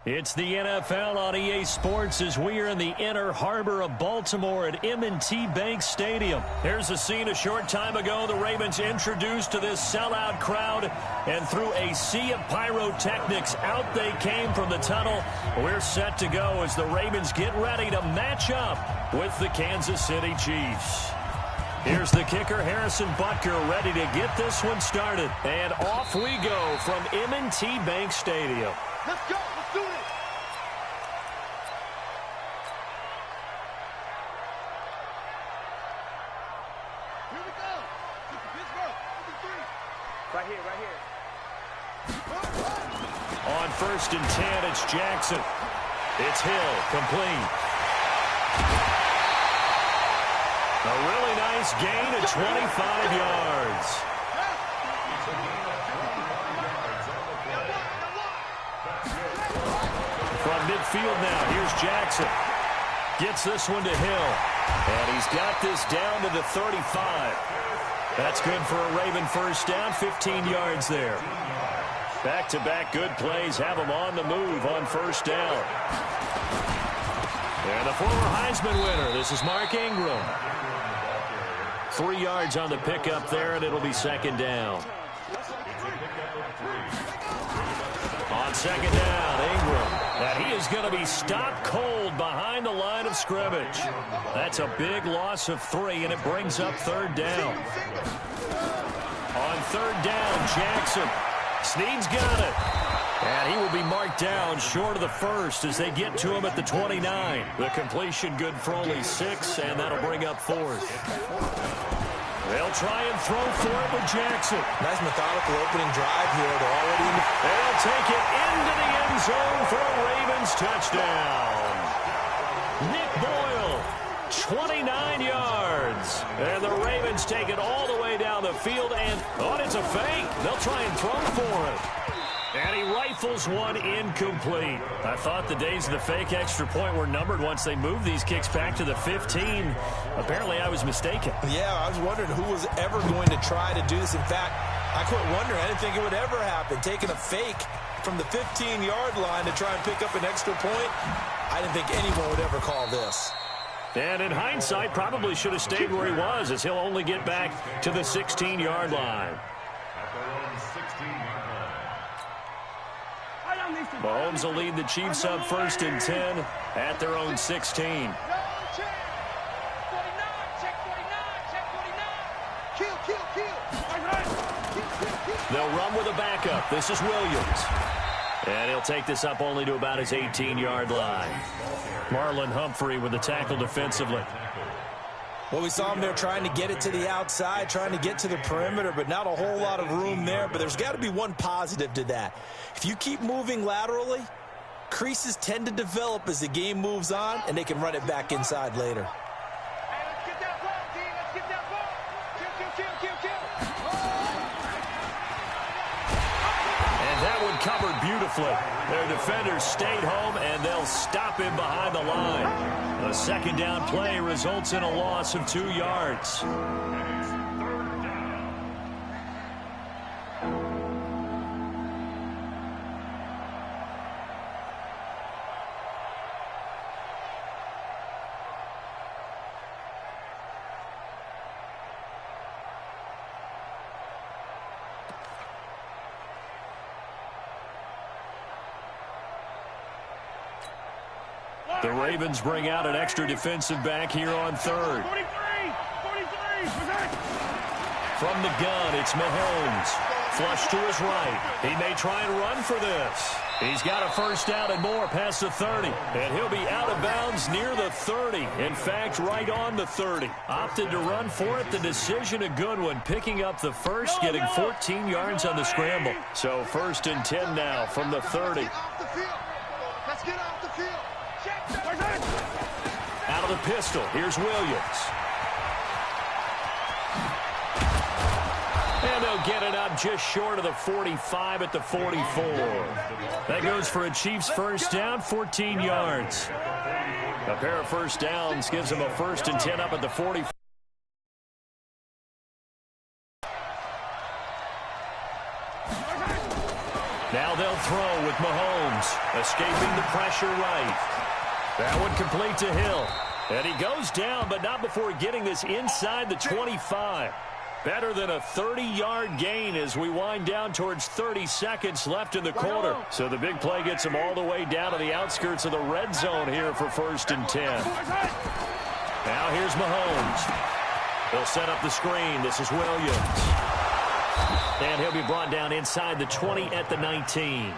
It's the NFL on EA Sports as we are in the inner harbor of Baltimore at M&T Bank Stadium. Here's a scene a short time ago. The Ravens introduced to this sellout crowd, and through a sea of pyrotechnics, out they came from the tunnel. We're set to go as the Ravens get ready to match up with the Kansas City Chiefs. Here's the kicker, Harrison Butker, ready to get this one started. And off we go from M&T Bank Stadium. Let's go. Let's do it. Here we go. Pittsburgh. Right here, right here. On 1st and 10, it's Jackson. It's Hill, complete. A really nice gain of 25 yards. From midfield now, here's Jackson. Gets this one to Hill. And he's got this down to the 35. That's good for a Raven first down, 15 yards there. Back-to-back good plays have them on the move on first down. And the former Heisman winner, this is Mark Ingram. 3 yards on the pickup there, and it'll be second down. On second down, Ingram. And he is going to be stopped cold behind the line of scrimmage. That's a big loss of 3, and it brings up third down. On third down, Jackson. Snead's got it. And he will be marked down short of the first as they get to him at the 29. The completion good for only 6, and that'll bring up fourth. They'll try and throw for it with Jackson. Nice methodical opening drive here. They're already in the... They'll take it into the end zone for a Ravens touchdown. Nick Boyle, 29 yards. And the Ravens take it all the way down the field, and, oh, it's a fake. They'll try and throw for it. And he rifles one incomplete. I thought the days of the fake extra point were numbered once they moved these kicks back to the 15. Apparently, I was mistaken. Yeah, I was wondering who was ever going to try to do this. In fact, I quit wondering. I didn't think it would ever happen. Taking a fake from the 15-yard line to try and pick up an extra point, I didn't think anyone would ever call this. And in hindsight, probably should have stayed where he was, as he'll only get back to the 16-yard line. Mahomes will lead the Chiefs up 1st and 10 at their own 16. They'll run with a backup. This is Williams. And he'll take this up only to about his 18-yard line. Marlon Humphrey with the tackle defensively. Well, we saw him there trying to get it to the outside, trying to get to the perimeter, but not a whole lot of room there. But there's got to be one positive to that. If you keep moving laterally, creases tend to develop as the game moves on, and they can run it back inside later. Hey, let's get that ball, D. Let's get that ball. Kill. And that one covered beautifully. Their defenders stayed home, and they'll stop him behind the line. A second down play results in a loss of 2 yards. The Ravens bring out an extra defensive back here on third. 43. From the gun, it's Mahomes. Flush to his right. He may try and run for this. He's got a first down and more past the 30. And he'll be out of bounds near the 30. In fact, right on the 30. Opted to run for it. The decision a good one. Picking up the first, getting 14 yards on the scramble. So 1st and 10 now from the 30. Let's get off the field. Out of the pistol, here's Williams. And they'll get it up just short of the 45 at the 44. That goes for a Chiefs first down, 14 yards. A pair of first downs gives them a 1st and 10 up at the 44. Now they'll throw with Mahomes, escaping the pressure right. That one complete to Hill. And he goes down, but not before getting this inside the 25. Better than a 30-yard gain as we wind down towards 30 seconds left in the quarter. So the big play gets him all the way down to the outskirts of the red zone here for 1st and 10. Now here's Mahomes. He'll set up the screen. This is Williams. And he'll be brought down inside the 20 at the 19.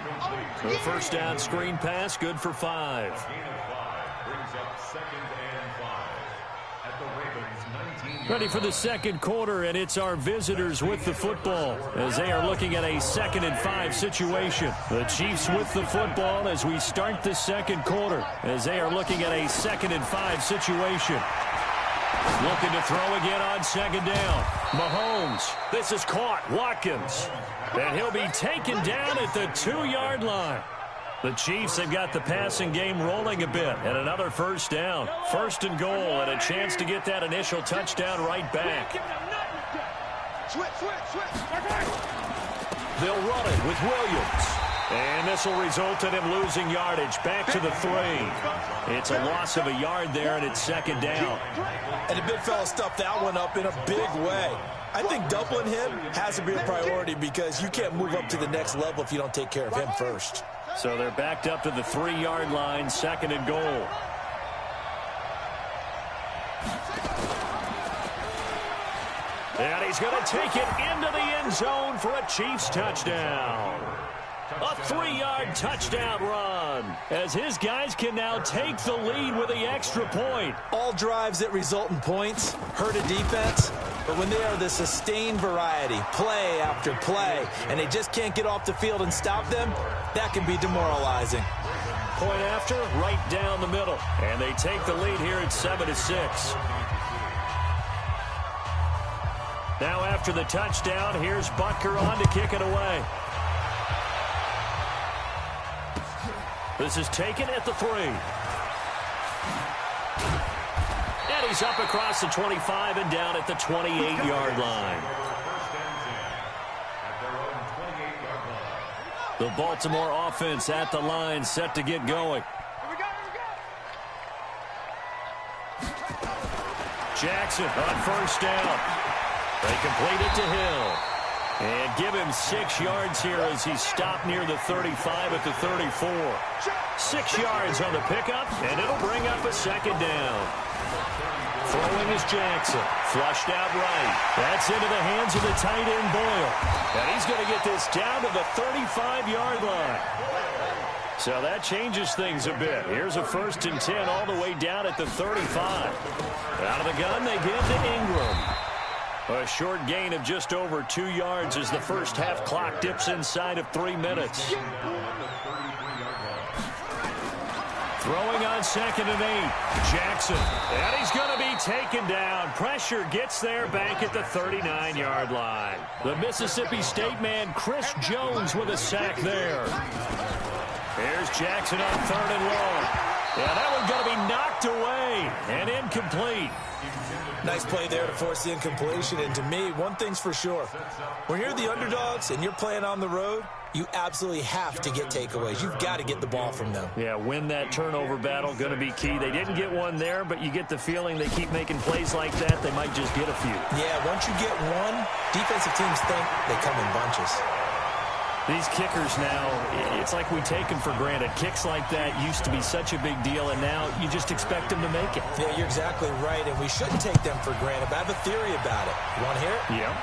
The first down screen pass, good for 5. Ready for the second quarter, and it's our visitors with the football as they are looking at a 2nd and 5 situation. The Chiefs with the football as we start the second quarter as they are looking at a 2nd and 5 situation. Looking to throw again on 2nd down. Mahomes. This is caught. Watkins. And he'll be taken down at the 2-yard line. The Chiefs have got the passing game rolling a bit, and another first down. 1st and goal, and a chance to get that initial touchdown right back. They'll run it with Williams. And this will result in him losing yardage back to the 3. It's a loss of a yard there, and it's 2nd down. And the big fella stuffed that one up in a big way. I think doubling him has to be a priority because you can't move up to the next level if you don't take care of him first. So they're backed up to the 3-yard line, 2nd and goal. And he's going to take it into the end zone for a Chiefs touchdown. A 3-yard touchdown run as his guys can now take the lead with the extra point. All drives that result in points hurt a defense, but when they are the sustained variety, play after play, and they just can't get off the field and stop them, that can be demoralizing. Point after, right down the middle. And they take the lead here at 7-6. Now after the touchdown, here's Butker on to kick it away. This is taken at the 3. And he's up across the 25 and down at the 28-yard line. The Baltimore offense at the line, set to get going. Jackson on first down. They complete it to Hill. And give him 6 yards here as he stopped near the 35 at the 34. 6 yards on the pickup, and it'll bring up a 2nd down. Throwing is Jackson. Flushed out right. That's into the hands of the tight end Boyle. And he's going to get this down to the 35-yard line. So that changes things a bit. Here's a 1st and 10 all the way down at the 35. Out of the gun, they give to Ingram. A short gain of just over 2 yards as the first half clock dips inside of 3 minutes. Throwing on 2nd and 8. Jackson. And he's going to be taken down. Pressure gets there back at the 39-yard line. The Mississippi State man, Chris Jones, with a sack there. Here's Jackson on 3rd and long. Yeah, that one's going to be knocked away and incomplete. Nice play there to force the incompletion. And to me, one thing's for sure. When you're the underdogs and you're playing on the road, you absolutely have to get takeaways. You've got to get the ball from them. Yeah, win that turnover battle, going to be key. They didn't get one there, but you get the feeling they keep making plays like that, they might just get a few. Yeah, once you get one, defensive teams think they come in bunches. These kickers now, it's like we take them for granted. Kicks like that used to be such a big deal, and now you just expect them to make it. Yeah, you're exactly right, and we shouldn't take them for granted, but I have a theory about it. You want to hear it? Yeah.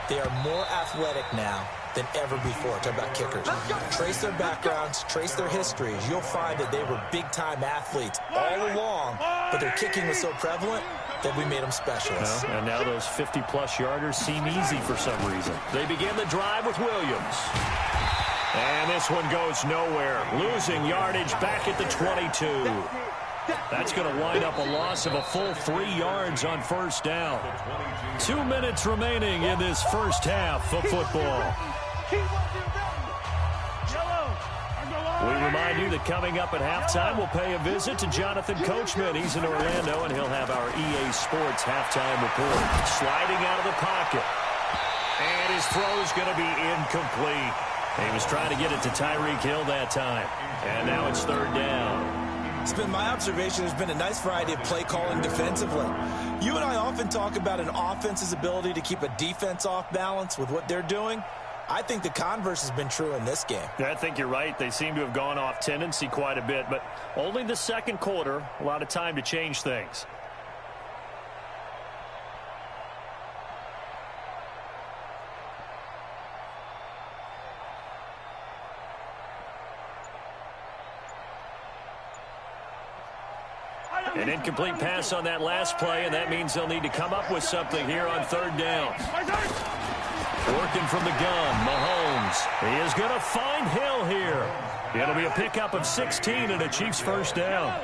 They are more athletic now than ever before. Talk about kickers. Trace their backgrounds, trace their histories. You'll find that they were big-time athletes all along, but their kicking was so prevalent that we made them specialists. Well, and now those 50-plus yarders seem easy for some reason. They begin the drive with Williams. And this one goes nowhere. Losing yardage back at the 22. That's going to wind up a loss of a full 3 yards on first down. 2 minutes remaining in this first half of football. We remind you that coming up at halftime, we'll pay a visit to Jonathan Coachman. He's in Orlando, and he'll have our EA Sports halftime report. Sliding out of the pocket. And his throw is going to be incomplete. He was trying to get it to Tyreek Hill that time. And now it's third down. It's been my observation there's been a nice variety of play calling defensively. You and I often talk about an offense's ability to keep a defense off balance with what they're doing. I think the converse has been true in this game. Yeah, I think you're right. They seem to have gone off tendency quite a bit, but only the second quarter, a lot of time to change things. An incomplete pass on that last play, and that means they'll need to come up with something here on third down. Working from the gun, Mahomes. He is going to find Hill here. It'll be a pickup of 16 and a Chiefs first down.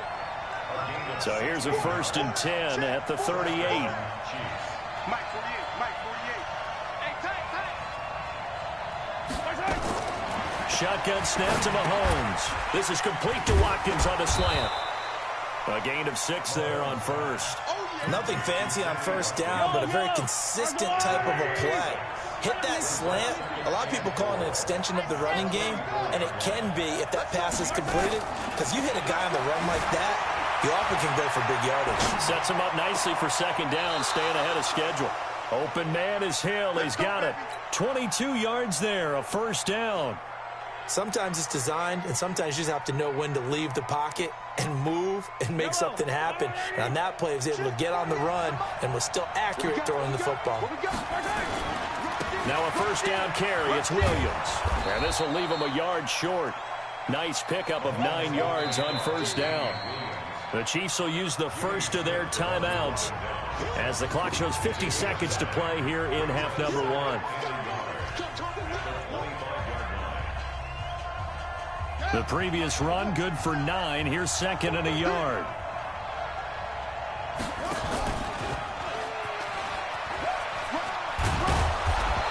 So here's a 1st and 10 at the 38. Shotgun snap to Mahomes. This is complete to Watkins on the slant. A gain of 6 there on first. Nothing fancy on first down, but a very consistent type of a play. Hit that slant. A lot of people call it an extension of the running game, and it can be if that pass is completed, because you hit a guy on the run like that, you often can go for big yardage. Sets him up nicely for second down, staying ahead of schedule. Open man is Hill. He's got it. 22 yards there, a first down. Sometimes it's designed, and sometimes you just have to know when to leave the pocket and move and make something happen. And on that play, he was able to get on the run and was still accurate throwing the football. Now a first down carry. It's Williams. And this will leave him a yard short. Nice pickup of 9 yards on first down. The Chiefs will use the first of their timeouts as the clock shows 50 seconds to play here in half number 1. The previous run good for 9. Here's 2nd and a yard.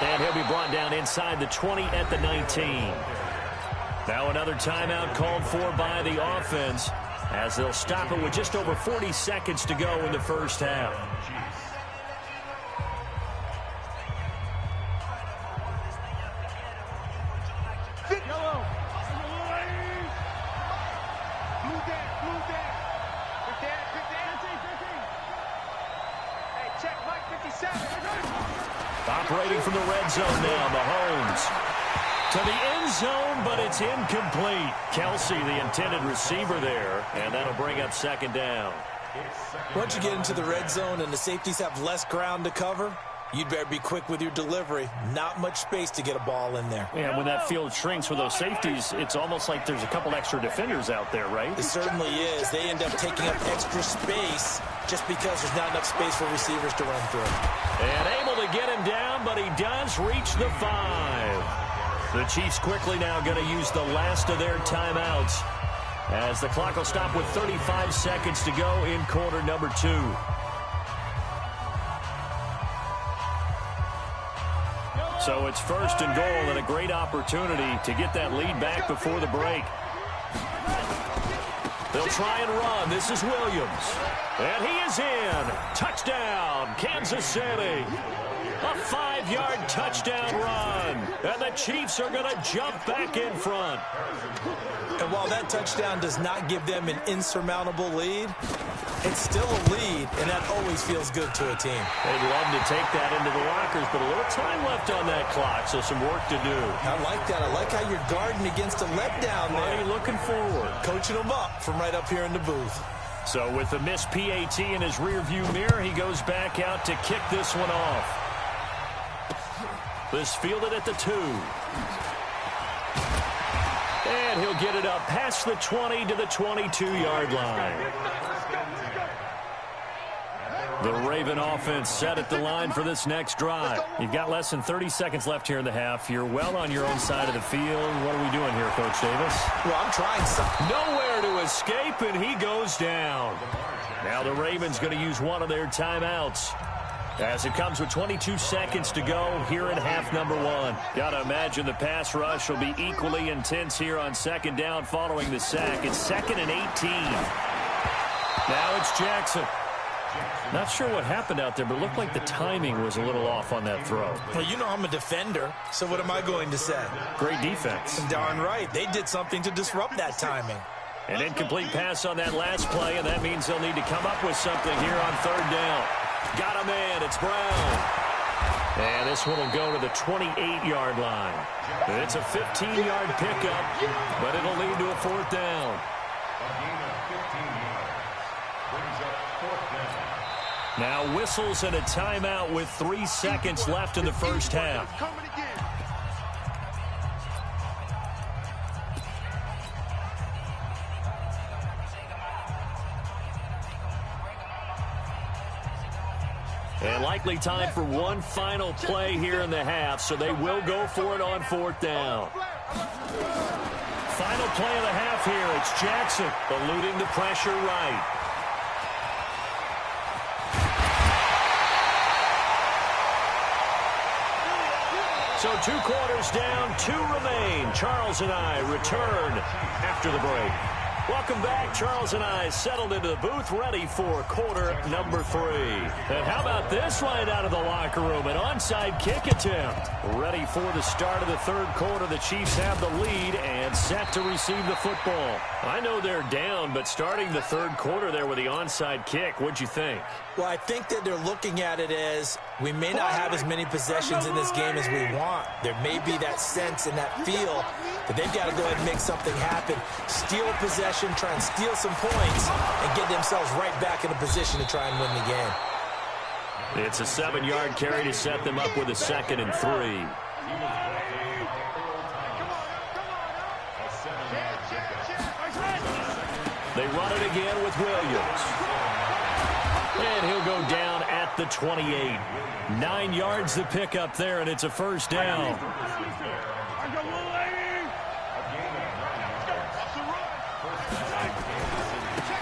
And he'll be brought down inside the 20 at the 19. Now another timeout called for by the offense as they'll stop it with just over 40 seconds to go in the first half. Operating from the red zone now, Mahomes. To the end zone, but it's incomplete. Kelsey, the intended receiver there, and that'll bring up second down. Once you get into the red zone and the safeties have less ground to cover, you'd better be quick with your delivery. Not much space to get a ball in there. Yeah, when that field shrinks with those safeties, it's almost like there's a couple extra defenders out there, right? It certainly is. They end up taking up extra space just because there's not enough space for receivers to run through. And able to get him down, but he does reach the 5. The Chiefs quickly now going to use the last of their timeouts as the clock will stop with 35 seconds to go in quarter number 2. So it's 1st and goal and a great opportunity to get that lead back before the break. They'll try and run. This is Williams. And he is in. Touchdown, Kansas City. A 5-yard touchdown run. And the Chiefs are going to jump back in front. And while that touchdown does not give them an insurmountable lead, it's still a lead, and that always feels good to a team. They'd love to take that into the lockers, but a little time left on that clock, so some work to do. I like that. I like how you're guarding against a letdown there. Looking forward. Coaching them up from right up here in the booth. So with the missed PAT in his rearview mirror, he goes back out to kick this one off. This fielded at the 2. And he'll get it up past the 20 to the 22-yard line. The Raven offense set at the line for this next drive. You've got less than 30 seconds left here in the half. You're well on your own side of the field. What are we doing here, Coach Davis? Well, I'm trying something. Nowhere to escape, and he goes down. Now the Ravens going to use one of their timeouts as it comes with 22 seconds to go here in half number 1. Got to imagine the pass rush will be equally intense here on second down following the sack. It's 2nd and 18. Now it's Jackson. Not sure what happened out there, but it looked like the timing was a little off on that throw. Well, you know I'm a defender, so what am I going to say? Great defense. Darn right. They did something to disrupt that timing. An incomplete pass on that last play, and that means they'll need to come up with something here on third down. Got a man. It's Brown. And this one will go to the 28-yard line. It's a 15-yard pickup, but it'll lead to a fourth down. Now whistles and a timeout with 3 seconds left in the first half. And likely time for one final play here in the half, so they will go for it on fourth down. Final play of the half here. It's Jackson eluding the pressure right. So 2 quarters down, 2 remain. Charles and I return after the break. Welcome back. Charles and I settled into the booth, ready for quarter number 3. And how about this right out of the locker room? An onside kick attempt. Ready for the start of the third quarter. The Chiefs have the lead and set to receive the football. I know they're down, but starting the third quarter there with the onside kick, what'd you think? Well, I think that they're looking at it as we may not have as many possessions in this game as we want. There may be that sense and that feel that they've got to go ahead and make something happen. Steal a possession, try and steal some points, and get themselves right back in a position to try and win the game. It's a 7-yard carry to set them up with a 2nd and 3. They run it again with Williams. And he'll go down at the 28. 9 yards to pick up there, and it's a first down.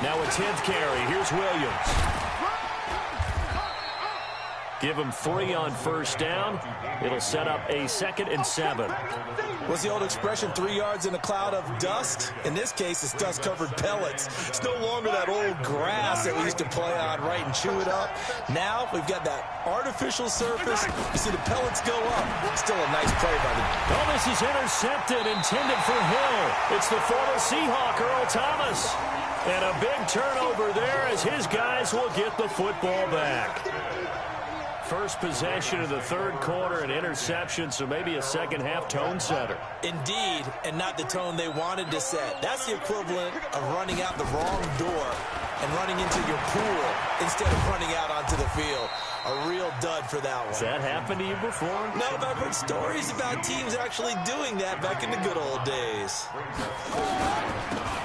Now a 10th carry. Here's Williams. Give him 3 on first down. It'll set up a 2nd and 7. What's the old expression, 3 yards in a cloud of dust? In this case, it's dust-covered pellets. It's no longer that old grass that we used to play on, right, and chew it up. Now we've got that artificial surface. You see the pellets go up. Still a nice play by the... Oh, this is intercepted, intended for Hill. It's the former Seahawk, Earl Thomas. And a big turnover there as his guys will get the football back. First possession of the third quarter, an interception, so maybe a second-half tone setter. Indeed, and not the tone they wanted to set. That's the equivalent of running out the wrong door and running into your pool instead of running out onto the field. A real dud for that one. Has that happened to you before? No, but I've heard stories about teams actually doing that back in the good old days.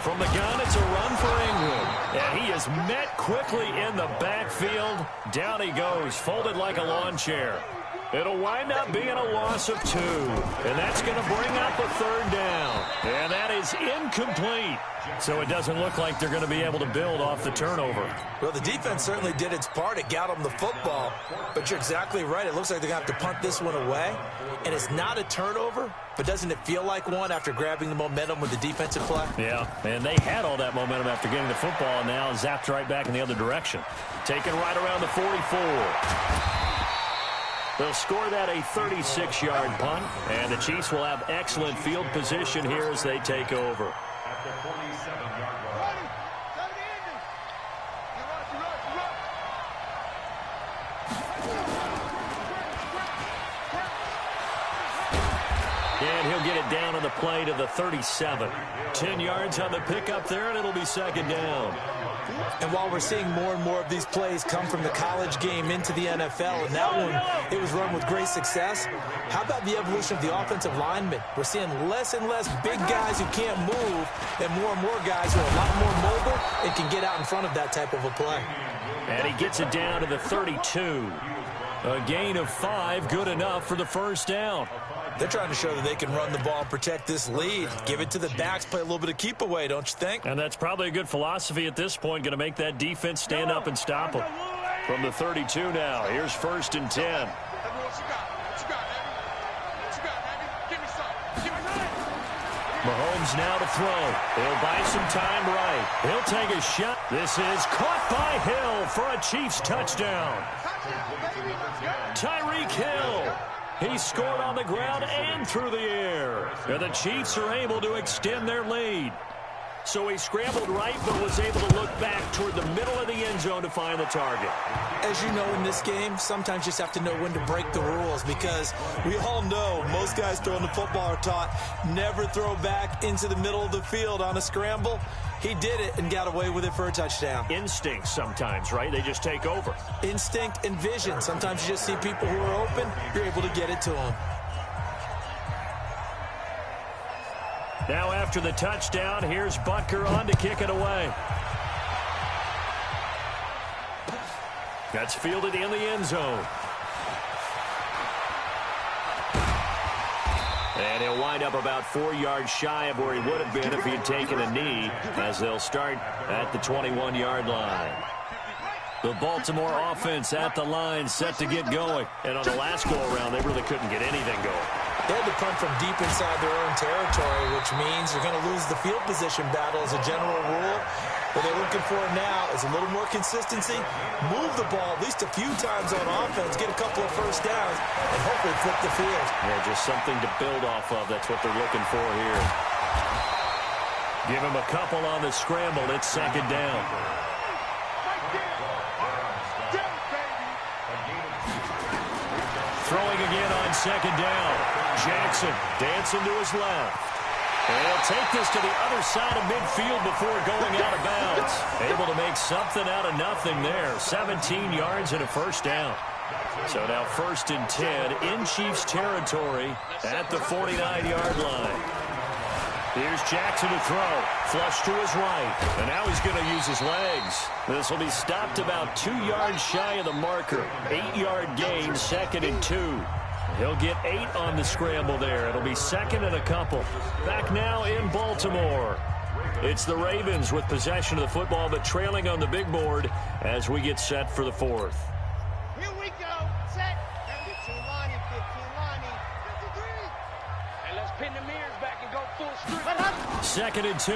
From the gun, it's a run for Ingram. And he is met quickly in the backfield. Down he goes, folded like a lawn chair. It'll wind up being a loss of 2. And that's going to bring up a third down. And that is incomplete. So it doesn't look like they're going to be able to build off the turnover. Well, the defense certainly did its part. It got them the football. But you're exactly right. It looks like they're going to have to punt this one away. And it's not a turnover, but doesn't it feel like one after grabbing the momentum with the defensive play? Yeah, and they had all that momentum after getting the football, and now zapped right back in the other direction. Taken right around the 44. They'll score that a 36-yard punt, and the Chiefs will have excellent field position here as they take over. At the 47-yard line. And he'll get it down on the play to the 37. 10 yards on the pickup there, and it'll be second down. And while we're seeing more and more of these plays come from the college game into the NFL, and that one, it was run with great success, how about the evolution of the offensive linemen? We're seeing less and less big guys who can't move, and more guys who are a lot more mobile and can get out in front of that type of a play. And he gets it down to the 32. A gain of 5, good enough for the first down. They're trying to show that they can run the ball and protect this lead. Give it to the backs, play a little bit of keep away, don't you think? And that's probably a good philosophy at this point, going to make that defense stand up and stop them. From the 32 now, here's 1st and 10. Mahomes Mahomes now to throw. He'll buy some time right. He'll take a shot. This is caught by Hill for a Chiefs touchdown. Tyreek Hill. He scored on the ground and through the air. And the Chiefs are able to extend their lead. So he scrambled right, but was able to look back toward the middle of the end zone to find the target. As you know, in this game, sometimes you just have to know when to break the rules, because we all know most guys throwing the football are taught never throw back into the middle of the field on a scramble. He did it and got away with it for a touchdown. Instinct sometimes, right? They just take over. Instinct and vision. Sometimes you just see people who are open, you're able to get it to them. Now after the touchdown, here's Butker on to kick it away. That's fielded in the end zone. And he'll wind up about 4 yards shy of where he would have been if he had taken a knee, as they'll start at the 21-yard line. The Baltimore offense at the line, set to get going. And on the last go-around, they really couldn't get anything going. They had to punt from deep inside their own territory, which means you're going to lose the field position battle as a general rule. What they're looking for now is a little more consistency, move the ball at least a few times on offense, get a couple of first downs, and hopefully flip the field. Yeah, just something to build off of. That's what they're looking for here. Give him a couple on the scramble. It's second down. Throwing again on second down. Jackson dancing to his left. And he'll take this to the other side of midfield before going out of bounds. Able to make something out of nothing there. 17 yards and a first down. So now 1st and 10 in Chiefs territory at the 49-yard line. Here's Jackson to throw. Flush to his right. And now he's going to use his legs. This will be stopped about 2 yards shy of the marker. 8-yard gain, 2nd and 2. He'll get 8 on the scramble there. It'll be 2nd and a couple. Back now in Baltimore. It's the Ravens with possession of the football, but trailing on the big board as we get set for the 4th. Here we go. Set. 15 lining, 15 lining. 53. And let's pin the mirrors back and go full strip. 2nd and 2.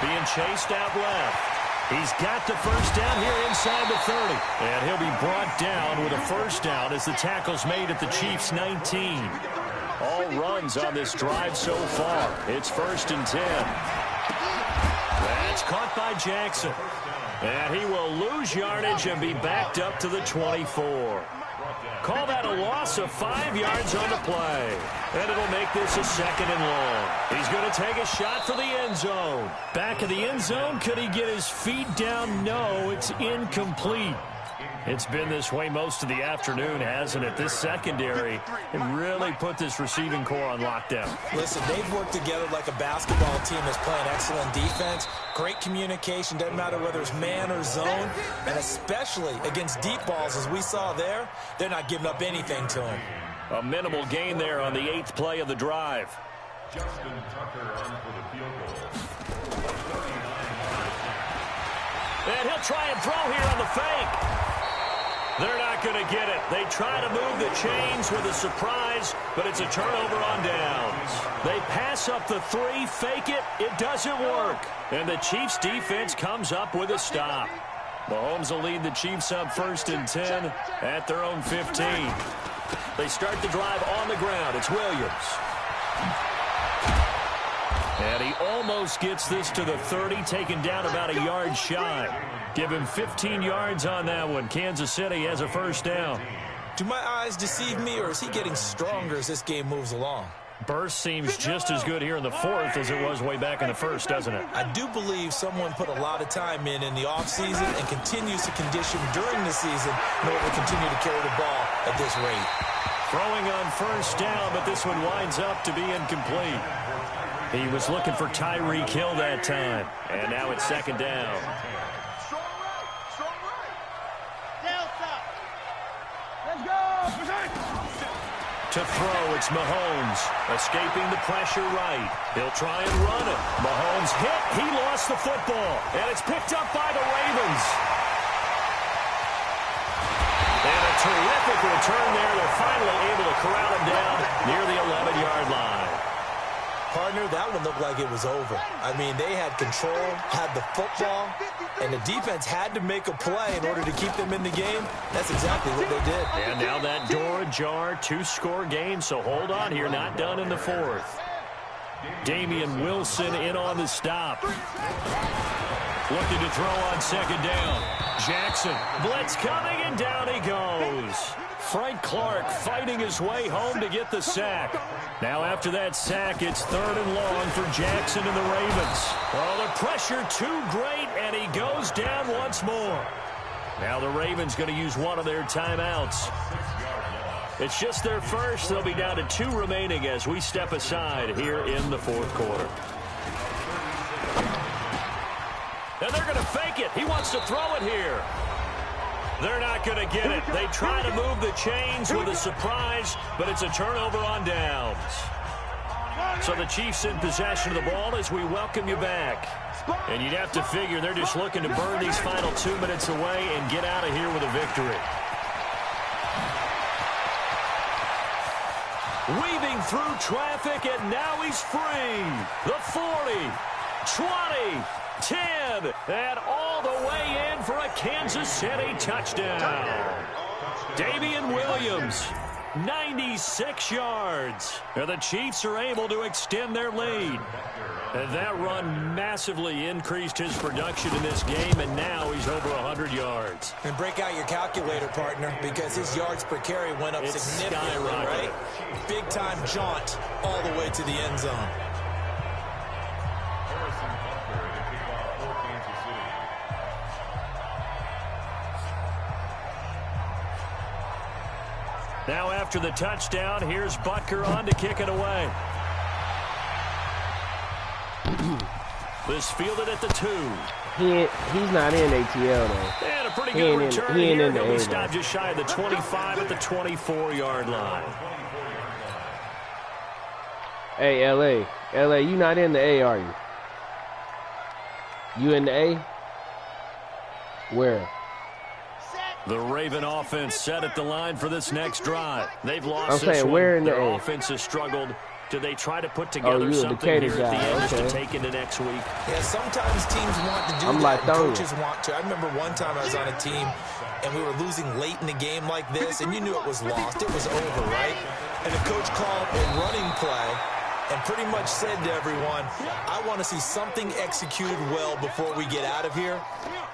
Being chased out left. He's got the first down here inside the 30. And he'll be brought down with a first down as the tackle's made at the Chiefs' 19. All runs on this drive so far. It's 1st and 10. That's caught by Jackson. And he will lose yardage and be backed up to the 24. Call that a loss of 5 yards on the play. And it'll make this a 2nd and long. He's going to take a shot for the end zone. Back of the end zone. Could he get his feet down? No, it's incomplete. It's been this way most of the afternoon, hasn't it? This secondary can really put this receiving core on lockdown. Listen, they've worked together like a basketball team that's playing excellent defense. Great communication, doesn't matter whether it's man or zone. And especially against deep balls, as we saw there, they're not giving up anything to them. A minimal gain there on the 8th play of the drive. Justin Tucker on for the field goal. And he'll try and throw here on the fake. They're not going to get it. They try to move the chains with a surprise, but it's a turnover on downs. They pass up the 3, fake it. It doesn't work. And the Chiefs defense comes up with a stop. Mahomes will lead the Chiefs up 1st and 10 at their own 15. They start the drive on the ground. It's Williams. And he almost gets this to the 30, taken down about a yard shy. Give him 15 yards on that one. Kansas City has a first down. Do my eyes deceive me, or is he getting stronger as this game moves along? Burst seems just as good here in the 4th as it was way back in the 1st, doesn't it? I do believe someone put a lot of time in the offseason and continues to condition during the season in order to continue to carry the ball at this rate. Throwing on first down, but this one winds up to be incomplete. He was looking for Tyreek Hill that time. And now it's 2nd down. Strong right. Strong right. Delta. Let's go. To throw, it's Mahomes. Escaping the pressure right. He'll try and run it. Mahomes hit. He lost the football. And it's picked up by the Ravens. And a terrific return there. They're finally able to corral him down near the 11-yard line. Partner, that one looked like it was over. I mean, they had control, had the football, and the defense had to make a play in order to keep them in the game. That's exactly what they did. And now that door ajar, 2-score game, so hold on here, not done in the fourth. Damian Wilson in on the stop. Looking to throw on second down. Jackson, blitz coming, and down he goes. Frank Clark fighting his way home to get the sack. Now after that sack, it's 3rd and long for Jackson and the Ravens. Oh, the pressure too great, and he goes down once more. Now the Ravens going to use one of their timeouts. It's just their first. They'll be down to 2 remaining as we step aside here in the fourth quarter. And they're going to fake it. He wants to throw it here. They're not going to get it. They try to move the chains with a surprise, but it's a turnover on downs. So the Chiefs in possession of the ball as we welcome you back. And you'd have to figure they're just looking to burn these final 2 minutes away and get out of here with a victory. Weaving through traffic, and now he's free. The 40, 20, 10, and all the way in for a Kansas City touchdown. Damian Williams, 96 yards. And the Chiefs are able to extend their lead. And that run massively increased his production in this game, and now he's over 100 yards. And break out your calculator, partner, because his yards per carry went up significantly, right? Big-time jaunt all the way to the end zone. Now after the touchdown, here's Butker on to kick it away. This fielded at the 2. He's not in ATL, though. And a pretty good return he ain't here. in the He'll be A, stopped just shy of the 25 at the 24-yard line. Hey, LA, you not in the A, are you? You in the A? Where? The Raven offense set at the line for this next drive. They've lost I'm this saying, one. where in the Their A? offense has struggled. Do they try to put together you a something Decatur here at the guy, end just to okay. take into next week? Yeah, sometimes teams want to do I'm that, like and coaches want to. I remember one time I was on a team, and we were losing late in the game like this, and you knew it was lost. It was over, right? And the coach called a running play and pretty much said to everyone, I want to see something executed well before we get out of here.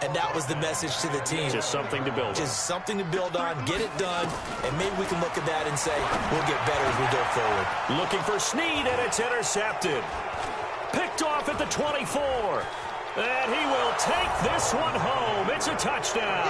And that was the message to the team. Just something to build on. Just something to build on, get it done, and maybe we can look at that and say, we'll get better as we go forward. Looking for Snead, and it's intercepted. Picked off at the 24. And he will take this one home. It's a touchdown.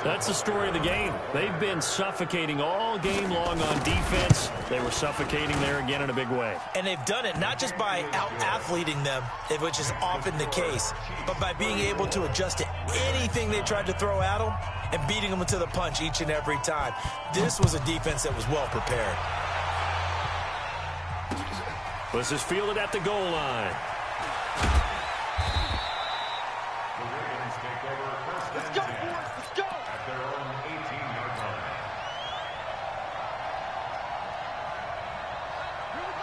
That's the story of the game. They've been suffocating all game long on defense. They were suffocating there again in a big way. And they've done it not just by out-athleting them, which is often the case, but by being able to adjust to anything they tried to throw at them and beating them to the punch each and every time. This was a defense that was well prepared. This is fielded at the goal line.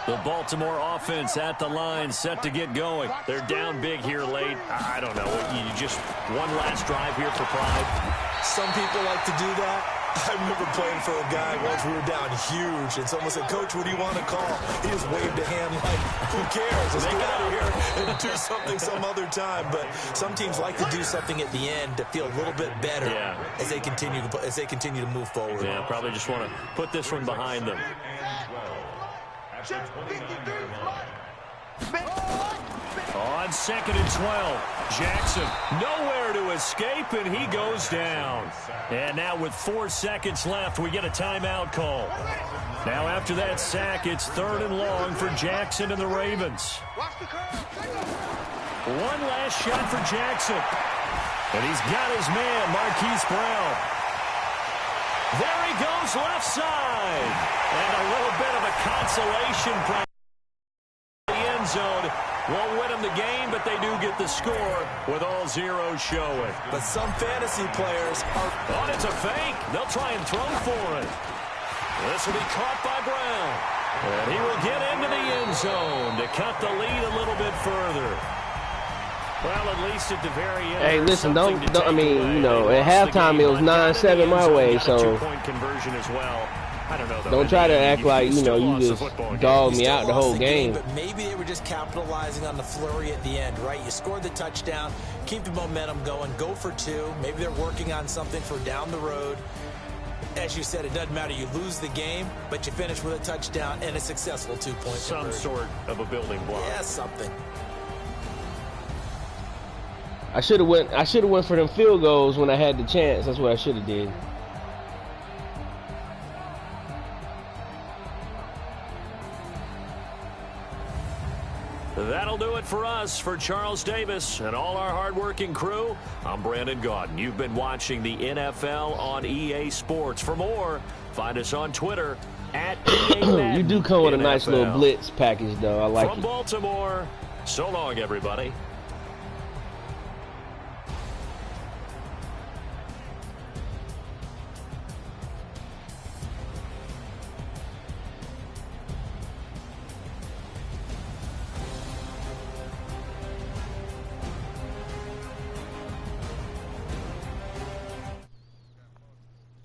The Baltimore offense at the line, set to get going. They're down big here late. I don't know. You just one last drive here for pride. Some people like to do that. I remember playing for a guy once. We were down huge, and someone said, Coach, what do you want to call? He just waved a hand like, who cares? Let's get out of here and do something some other time. But some teams like to do something at the end to feel a little bit better as they continue to move forward. Yeah, probably just want to put this one behind them. On 2nd and 12, Jackson nowhere to escape, and he goes down. And now with 4 seconds left, we get a timeout call. Now after that sack, it's 3rd and long for Jackson and the Ravens. One last shot for Jackson. And he's got his man, Marquise Brown. There he goes, left side. And a little bit of a consolation prize. The end zone won't win them the game, but they do get the score with all zeros showing. But some fantasy players are... Oh, it's a fake. They'll try and throw for it. This will be caught by Brown. And he will get into the end zone to cut the lead a little bit further. Well, at least at the very end. Hey, listen, don't I mean, you know, at halftime it was 9-7 my way, so two-point conversion as well. I don't know, though. don't try to act like, you know, you just dogged me out the whole game. But maybe they were just capitalizing on the flurry at the end, right? You scored the touchdown, keep the momentum going, go for two. Maybe they're working on something for down the road. As you said, it doesn't matter. You lose the game, but you finish with a touchdown and a successful two-point conversion. Some sort of a building block. Yeah, something. I should have went for them field goals when I had the chance. That's what I should have did. That'll do it for us. For Charles Davis and all our hardworking crew, I'm Brandon Gaudin. You've been watching the NFL on EA Sports. For more, find us on Twitter at EA Madden. You do come with a nice NFL. little blitz package, though. I like From it. Baltimore, so long, everybody.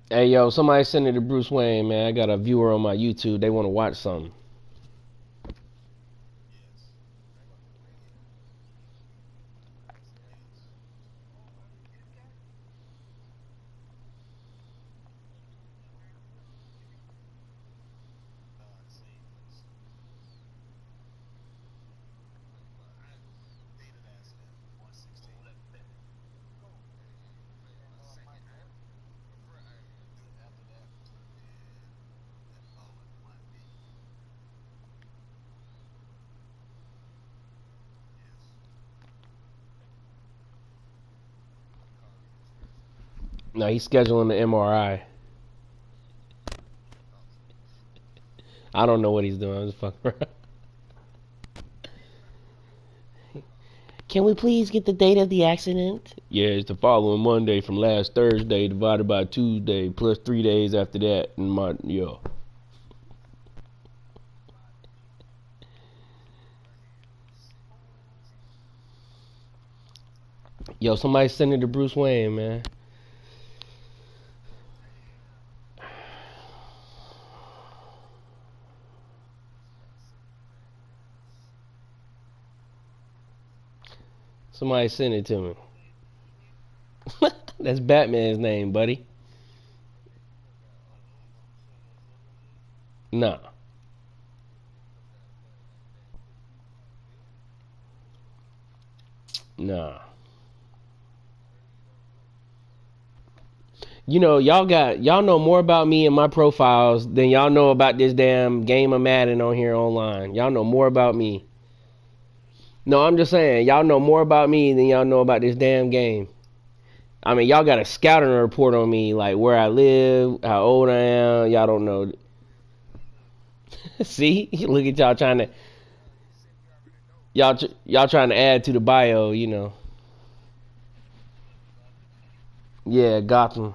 Hey, yo, somebody send it to Bruce Wayne, man. I got a viewer on my YouTube. They want to watch something. No, he's scheduling the MRI. I don't know what he's doing. I'm just fucking around. Can we please get the date of the accident? Yeah, it's the following Monday from last Thursday divided by Tuesday plus 3 days after that. And yeah. Yo, somebody send it to Bruce Wayne, man. Somebody send it to me. That's Batman's name, buddy. Nah. Nah. You know, y'all know more about me and my profiles than y'all know about this damn game of Madden on here online. Y'all know more about me. No, I'm just saying, y'all know more about me than y'all know about this damn game. I mean, y'all got a scouting report on me, like where I live, how old I am. Y'all don't know. See? Look at y'all trying to... Y'all trying to add to the bio, you know. Yeah, Gotham.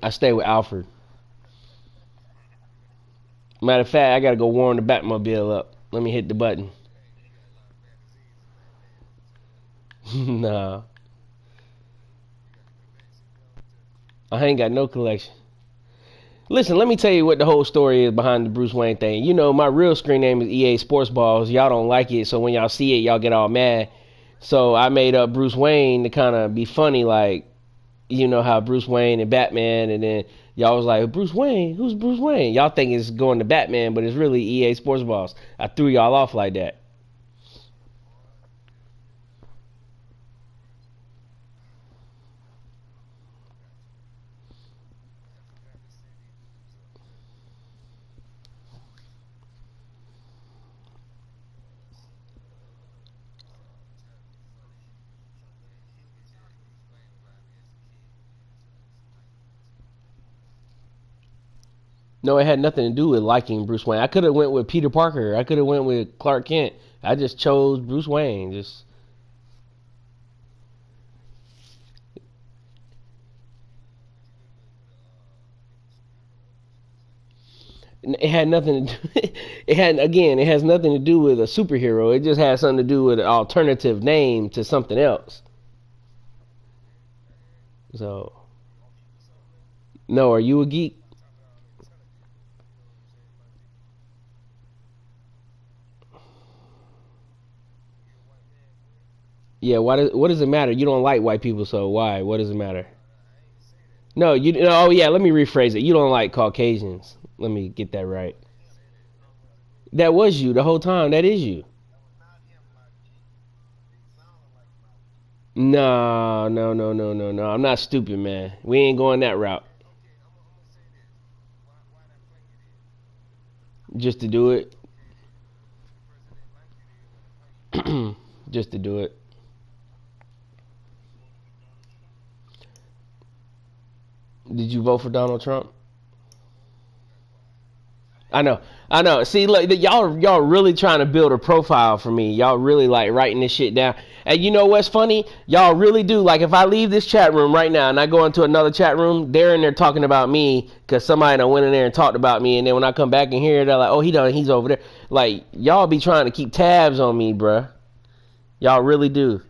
I stay with Alfred. Matter of fact, I gotta go warm the Batmobile up. Let me hit the button. Nah. I ain't got no collection. Listen, let me tell you what the whole story is behind the Bruce Wayne thing. You know, my real screen name is EA Sports Balls. Y'all don't like it, so when y'all see it, y'all get all mad. So I made up Bruce Wayne to kind of be funny, like, you know how Bruce Wayne and Batman, and then y'all was like, Bruce Wayne? Who's Bruce Wayne? Y'all think it's going to Batman, but it's really EA Sports Balls. I threw y'all off like that. No, it had nothing to do with liking Bruce Wayne. I could have went with Peter Parker. I could have went with Clark Kent. I just chose Bruce Wayne. Just It had nothing to do. It has nothing to do with a superhero. It just has something to do with an alternative name to something else. So, no, are you a geek? Yeah, what does it matter? You don't like white people, so why? What does it matter? No, you no, oh yeah, let me rephrase it. You don't like Caucasians. Let me get that right. That was you the whole time. That is you. No, no, no, no, no, no. I'm not stupid, man. We ain't going that route. Just to do it. Just to do it. Did you vote for Donald Trump? I know, I know. See, look, y'all really trying to build a profile for me. Y'all really like writing this shit down. And you know what's funny? Y'all really do. Like, if I leave this chat room right now and I go into another chat room, they're in there talking about me because somebody done went in there and talked about me. And then when I come back in here, they're like, "Oh, he's over there." Like, y'all be trying to keep tabs on me, bruh. Y'all really do.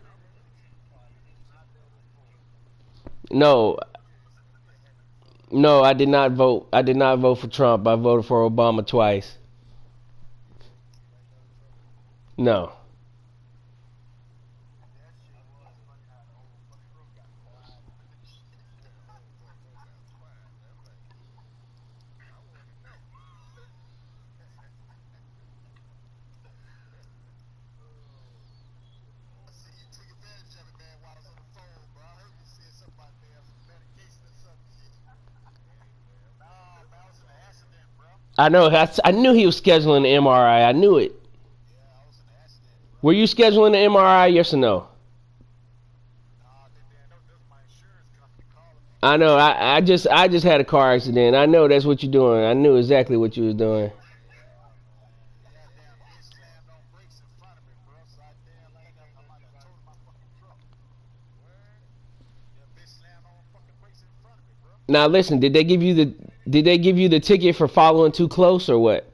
No, no, I did not vote. I did not vote for Trump. I voted for Obama twice. No. I know. I knew he was scheduling the MRI. I knew it. Were you scheduling the MRI? Yes or no? I know. I just had a car accident. I know that's what you're doing. I knew exactly what you was doing. Now listen, did they give you the ticket for following too close or what?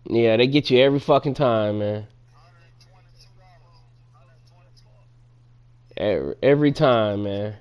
Yeah, they get you every fucking time, man. Every time, man.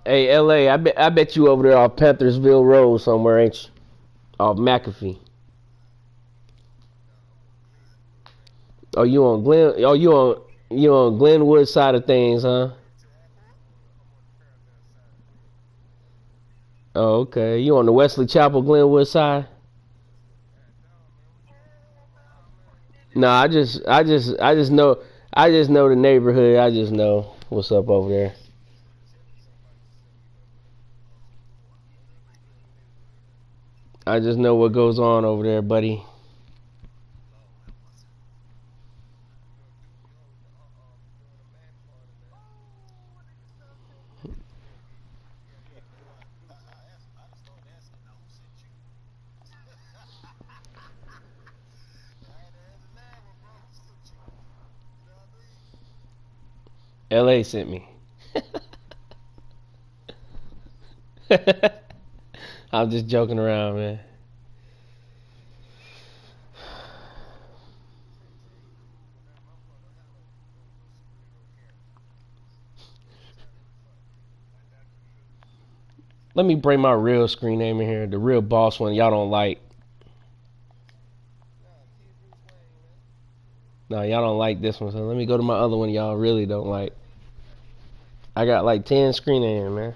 Hey, LA, I bet you over there off Panthersville Road somewhere, ain't you? Off McAfee. Oh, you on Glen? Oh, you on Glenwood side of things, huh? Oh, okay. You on the Wesley Chapel Glenwood side? No, I just know the neighborhood. I just know. What's up over there? I just know what goes on over there, buddy. LA sent me. I'm just joking around, man. Let me bring my real screen name in here, the real boss one y'all don't like. No, y'all don't like this one, so let me go to my other one y'all really don't like. I got like 10 screen names, man.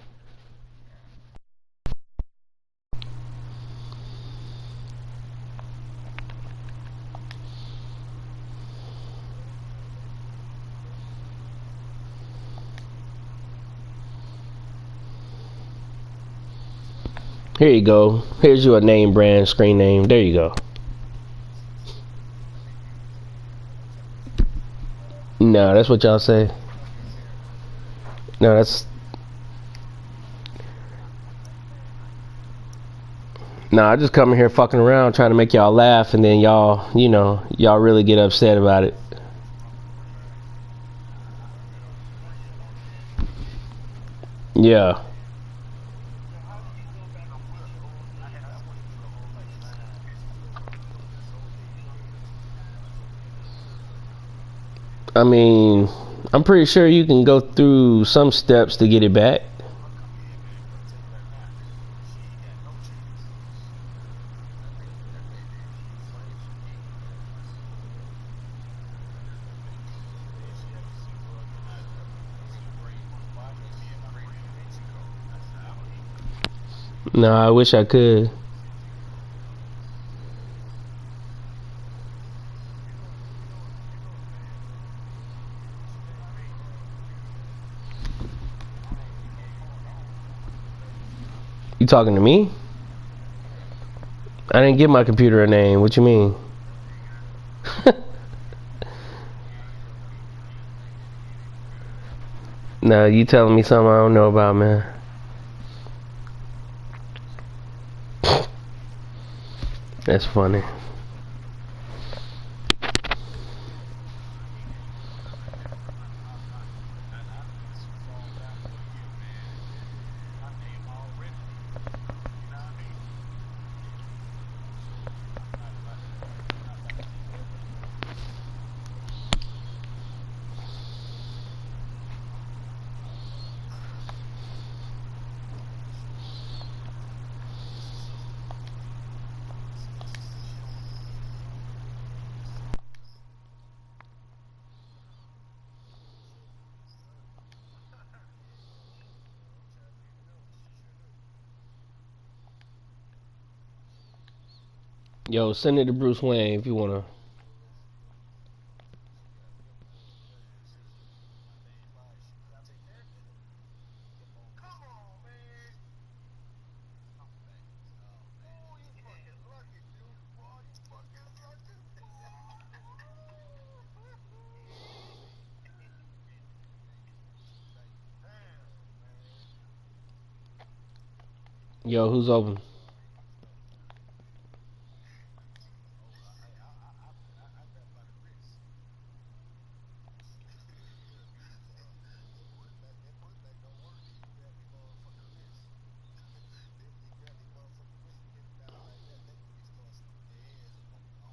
Here you go. Here's your name brand screen name. There you go. No, that's what y'all say. No, that's... Nah, I just come in here fucking around trying to make y'all laugh, and then y'all, you know, y'all really get upset about it. Yeah. I mean, I'm pretty sure you can go through some steps to get it back. No, I wish I could. You talking to me? I didn't give my computer a name. What you mean? No, you telling me something I don't know about, man. That's funny. Yo, send it to Bruce Wayne if you wanna. Yo, who's open?